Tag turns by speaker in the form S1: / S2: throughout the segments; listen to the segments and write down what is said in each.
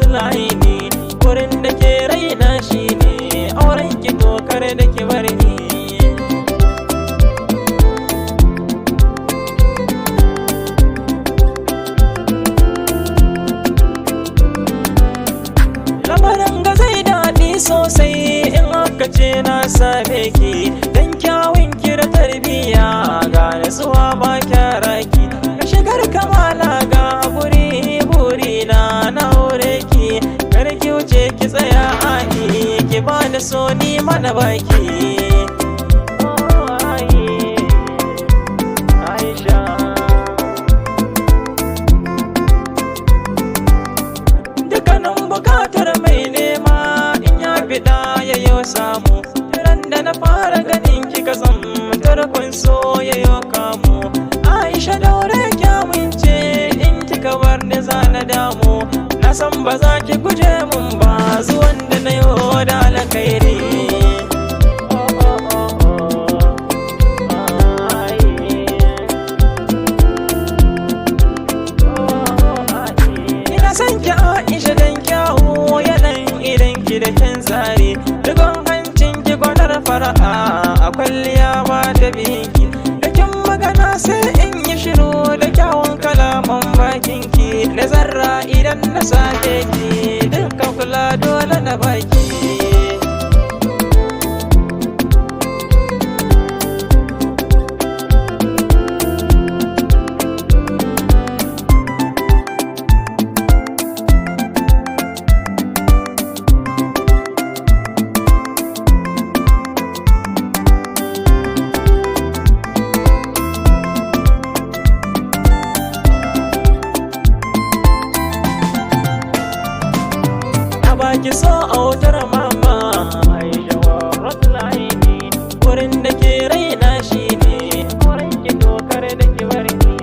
S1: qurratul aini, wurin da ke raina shine auren ki tokar da ki bar ni. Lamarin ga zai daɗi sosai in aka ce na same ki, dan kyawun ki da tarbiyya ga nutsuwa ba kyara ki, ka shigar kamala ga haƙuri burina na aure ki, kar ki wuce ki tsaya a'i ki ba da so ni mana baki. Aisha dukkanin bukatar mai nema in ya fiɗa ya yo samu, ran da na fara ganin kika zan tarkon so ya yo kamu. Aisha daure kyamunce in kika bar ni za na damu, na san ba za ki guje mun ba zuwan da na yo da alkhairi. Ina san ki Aisha dan kyawu yanayin idan ki da kyan tsari, dugon hancin ki gwanar fara'a a kwalliya ba da biki, da kin magana sai in yi shiru da kyawun kalaman bakin ki, da zarra idan na sake ki dukkan kula dole na baki. Baki so autar mama Aisha qurratul aini, wurin da ke raina shine auren ki tokar da ki bar ni.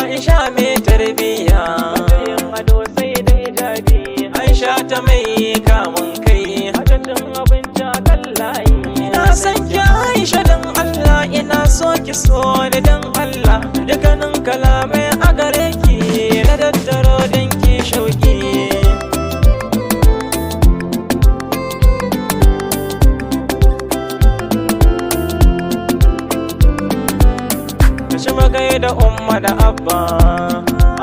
S1: Aisha mai tarbiyya yin ado sai da hijabi, Aisha ta mai kamun kai haka cin abinci a kan layi. Ina san ki Aisha dan Allah, ina so ki so ni dan Allah, dukkanin kalamai a gare ki na daddaro dan ki shauki. Kashi magai da umma da abba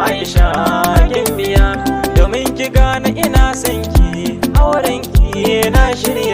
S1: Aisha kin biya, domin ki gane ina son ki, auren ki na shirya.